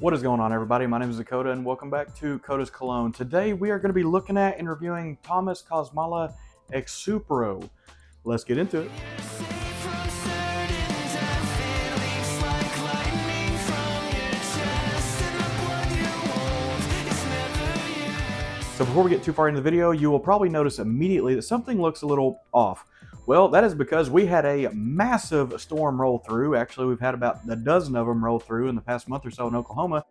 What is going on, everybody? My name is Dakota and welcome back to Coda's Cologne. Today we are going to be looking at and reviewing Thomas Kosmala Exsupero. Let's get into it. So before we get too far into the video, you will probably notice immediately that something looks a little off. Well, that is because we had a massive storm roll through. Actually, we've had about a dozen of them roll through in the past month or so in Oklahoma.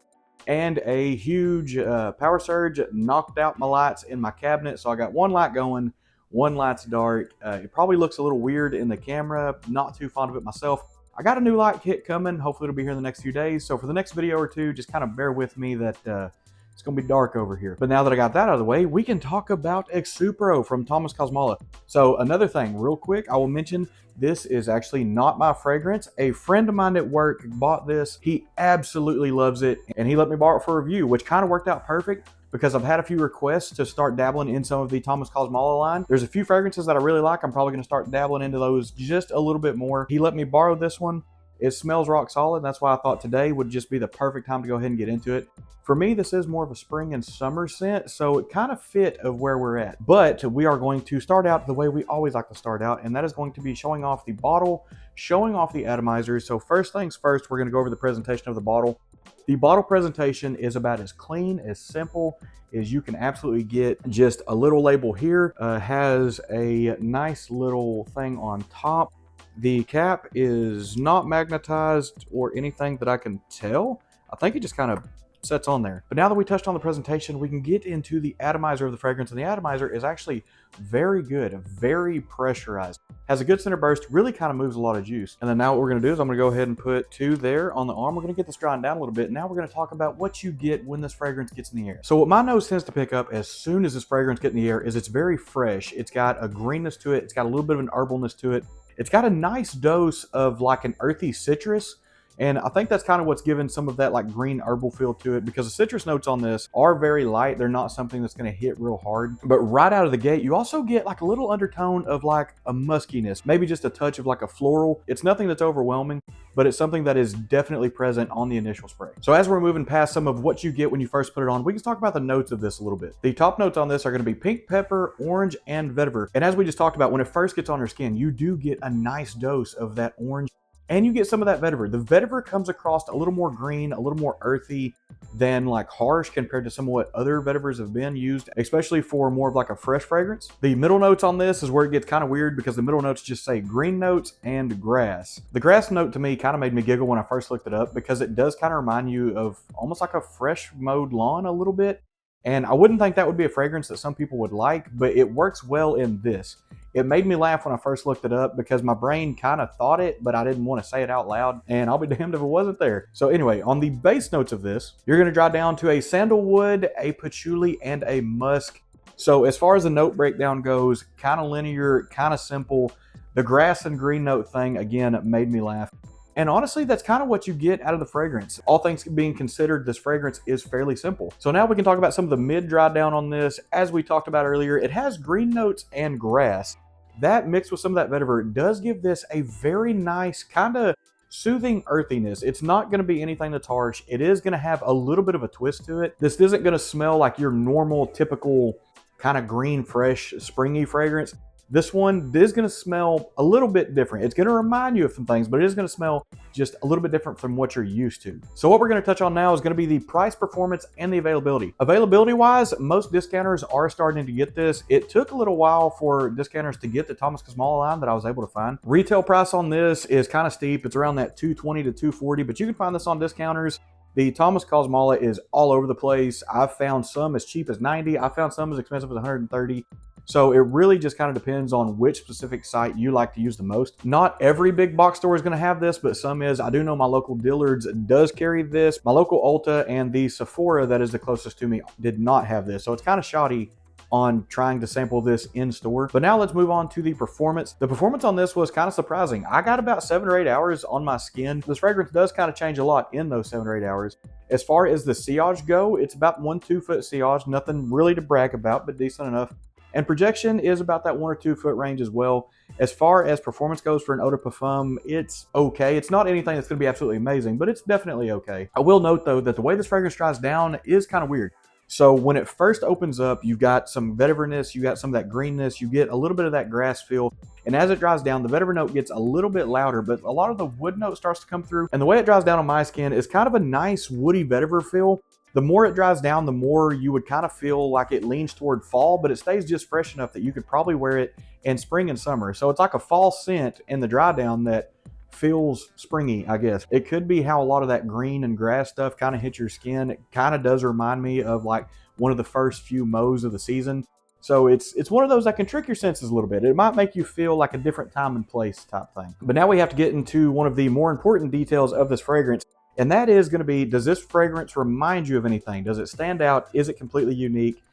And a huge power surge knocked out my lights in my cabinet. So I got one light going, one light's dark. It probably looks a little weird in the camera. Not too fond of it myself. I got a new light kit coming. Hopefully it'll be here in the next few days. So for the next video or two, just kind of bear with me that it's going to be dark over here. But now that I got that out of the way, we can talk about Exsupero from Thomas Kosmala. So another thing, real quick, I will mention this is actually not my fragrance. A friend of mine at work bought this. He absolutely loves it, and he let me borrow it for a review, which kind of worked out perfect because I've had a few requests to start dabbling in some of the Thomas Kosmala line. There's a few fragrances that I really like. I'm probably going to start dabbling into those just a little bit more. He let me borrow this one. It smells rock solid. That's why I thought today would just be the perfect time to go ahead and get into it. For me, this is more of a spring and summer scent, so it kind of fit of where we're at. But we are going to start out the way we always like to start out, and that is going to be showing off the bottle, showing off the atomizers. So first things first, we're going to go over the presentation of the bottle. The bottle presentation is about as clean, as simple as you can absolutely get. Just a little label here, has a nice little thing on top. The cap is not magnetized or anything that I can tell. I think it just kind of sets on there. But now that we touched on the presentation, we can get into the atomizer of the fragrance, and the atomizer is actually very good, very pressurized. Has a good center burst, really kind of moves a lot of juice. And then now what we're going to do is I'm going to go ahead and put two there on the arm. We're going to get this drying down a little bit. Now we're going to talk about what you get when this fragrance gets in the air. So what my nose tends to pick up as soon as this fragrance gets in the air is it's very fresh. It's got a greenness to it. It's got a little bit of an herbalness to it. It's got a nice dose of like an earthy citrus. And I think that's kind of what's given some of that like green herbal feel to it, because the citrus notes on this are very light. They're not something that's going to hit real hard. But right out of the gate, you also get like a little undertone of like a muskiness, maybe just a touch of like a floral. It's nothing that's overwhelming, but it's something that is definitely present on the initial spray. So as we're moving past some of what you get when you first put it on, we can talk about the notes of this a little bit. The top notes on this are going to be pink pepper, orange, and vetiver. And as we just talked about, when it first gets on your skin, you do get a nice dose of that orange. And you get some of that vetiver. The vetiver comes across a little more green, a little more earthy than like harsh compared to some of what other vetivers have been used, especially for more of like a fresh fragrance. The middle notes on this is where it gets kind of weird because the middle notes just say green notes and grass. The grass note to me kind of made me giggle when I first looked it up because it does kind of remind you of almost like a fresh mowed lawn a little bit. And I wouldn't think that would be a fragrance that some people would like, but it works well in this. It made me laugh when I first looked it up because my brain kind of thought it, but I didn't want to say it out loud, and I'll be damned if it wasn't there. So anyway, on the base notes of this, you're going to draw down to a sandalwood, a patchouli, and a musk. So as far as the note breakdown goes, kind of linear, kind of simple. The grass and green note thing, again, made me laugh. And honestly, that's kind of what you get out of the fragrance. All things being considered, this fragrance is fairly simple. So now we can talk about some of the mid dry down on this. As we talked about earlier, it has green notes and grass. That mixed with some of that vetiver does give this a very nice kind of soothing earthiness. It's not going to be anything that's harsh. It is going to have a little bit of a twist to it. This isn't going to smell like your normal, typical kind of green, fresh, springy fragrance. This one is going to smell a little bit different. It's going to remind you of some things, but it is going to smell just a little bit different from what you're used to. So what we're going to touch on now is going to be the price, performance, and the availability. Availability-wise, most discounters are starting to get this. It took a little while for discounters to get the Thomas Kosmala line that I was able to find. Retail price on this is kind of steep. It's around that $220 to $240, but you can find this on discounters. The Thomas Kosmala is all over the place. I've found some as cheap as $90. I found some as expensive as $130. So it really just kind of depends on which specific site you like to use the most. Not every big box store is going to have this, but some is. I do know my local Dillard's does carry this. My local Ulta and the Sephora that is the closest to me did not have this. So it's kind of shoddy on trying to sample this in store. But now let's move on to the performance. The performance on this was kind of surprising. I got about 7 or 8 hours on my skin. This fragrance does kind of change a lot in those 7 or 8 hours. As far as the sillage go, it's about 1-2 foot sillage. Nothing really to brag about, but decent enough. And projection is about that 1 or 2 foot range as well. As far as performance goes for an eau de parfum, it's okay. It's not anything that's going to be absolutely amazing, but it's definitely okay. I will note though that the way this fragrance dries down is kind of weird. So when it first opens up, you've got some vetiverness, you got some of that greenness, you get a little bit of that grass feel. And as it dries down, the vetiver note gets a little bit louder, but a lot of the wood note starts to come through. And the way it dries down on my skin is kind of a nice woody vetiver feel. The more it dries down, the more you would kind of feel like it leans toward fall, but it stays just fresh enough that you could probably wear it in spring and summer. So it's like a fall scent in the dry down that feels springy, I guess. It could be how a lot of that green and grass stuff kind of hits your skin. It kind of does remind me of like one of the first few mows of the season. So it's one of those that can trick your senses a little bit. It might make you feel like a different time and place type thing. But now we have to get into one of the more important details of this fragrance. And that is going to be, does this fragrance remind you of anything? Does it stand out? Is it completely unique?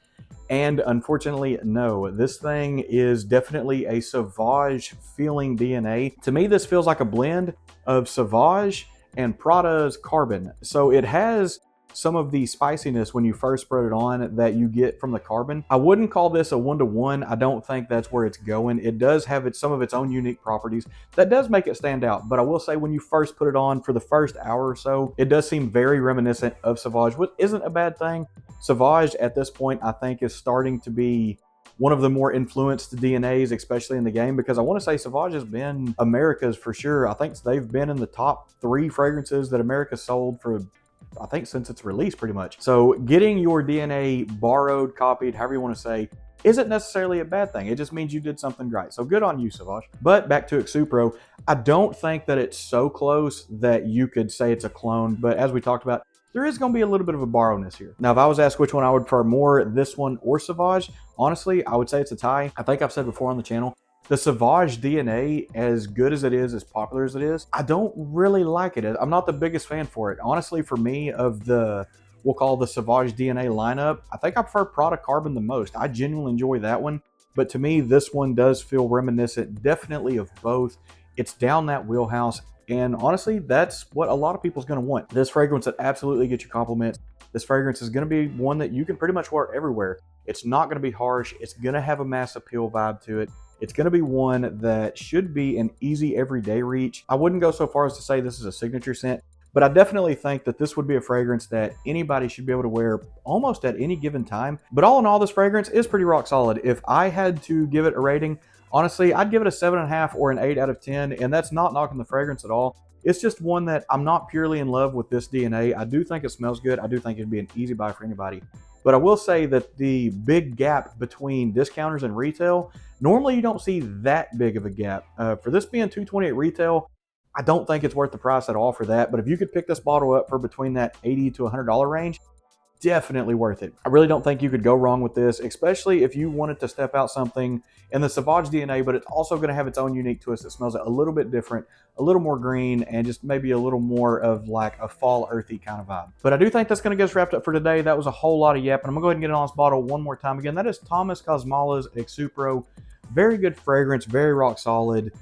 And unfortunately, no. This thing is definitely a Sauvage feeling DNA. To me, this feels like a blend of Sauvage and Prada's Carbon. So it has some of the spiciness when you first spread it on that you get from the Carbon. I wouldn't call this a 1-to-1. I don't think that's where it's going. It does have some of its own unique properties that does make it stand out. But I will say when you first put it on for the first hour or so, it does seem very reminiscent of Sauvage, which isn't a bad thing. Sauvage at this point, I think, is starting to be one of the more influenced DNAs, especially in the game, because I want to say Sauvage has been America's for sure. I think they've been in the top 3 fragrances that America sold for, I think, since its release pretty much. So getting your DNA borrowed, copied, however you want to say, isn't necessarily a bad thing. It just means you did something right. So good on you, Sauvage. But back to Exsupero, I don't think that it's so close that you could say it's a clone. But as we talked about, there is going to be a little bit of a borrowness here. Now, if I was asked which one I would prefer more, this one or Sauvage, honestly, I would say it's a tie. I think I've said before on the channel, the Sauvage DNA, as good as it is, as popular as it is, I don't really like it. I'm not the biggest fan for it. Honestly, for me, of the, we'll call the Sauvage DNA lineup, I think I prefer Prada Carbon the most. I genuinely enjoy that one. But to me, this one does feel reminiscent, definitely, of both. It's down that wheelhouse. And honestly, that's what a lot of people's going to want. This fragrance that absolutely gets you compliments. This fragrance is going to be one that you can pretty much wear everywhere. It's not going to be harsh. It's going to have a mass appeal vibe to it. It's going to be one that should be an easy everyday reach. I wouldn't go so far as to say this is a signature scent, but I definitely think that this would be a fragrance that anybody should be able to wear almost at any given time. But all in all, this fragrance is pretty rock solid. If I had to give it a rating, honestly, I'd give it a 7.5 or an 8 out of 10, and that's not knocking the fragrance at all. It's just one that I'm not purely in love with this DNA. I do think it smells good. I do think it'd be an easy buy for anybody. But I will say that the big gap between discounters and retail, normally you don't see that big of a gap. For this being $228 retail, I don't think it's worth the price at all for that. But if you could pick this bottle up for between that $80 to $100 range, definitely worth it. I really don't think you could go wrong with this, especially if you wanted to step out something in the Sauvage DNA, but it's also going to have its own unique twist that smells a little bit different, a little more green, and just maybe a little more of like a fall earthy kind of vibe. But I do think that's going to get us wrapped up for today. That was a whole lot of yapping. I'm going to go ahead and get on this bottle one more time. Again, that is Thomas Kosmala's Exsupero. Very good fragrance, very rock solid.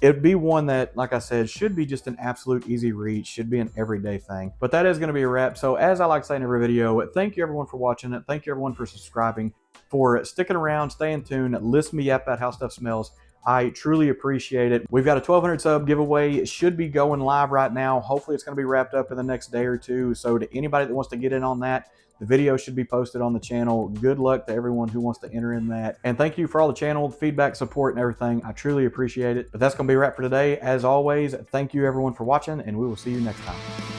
It'd be one that, like I said, should be just an absolute easy reach, should be an everyday thing. But that is going to be a wrap. So as I like to say in every video, thank you everyone for watching it. Thank you everyone for subscribing, for sticking around, staying tuned, listen me up about how stuff smells. I truly appreciate it. We've got a 1,200 sub giveaway. It should be going live right now. Hopefully it's going to be wrapped up in the next day or two. So to anybody that wants to get in on that, the video should be posted on the channel. Good luck to everyone who wants to enter in that. And thank you for all the channel feedback, support, and everything. I truly appreciate it. But that's going to be a wrap for today. As always, thank you everyone for watching, and we will see you next time.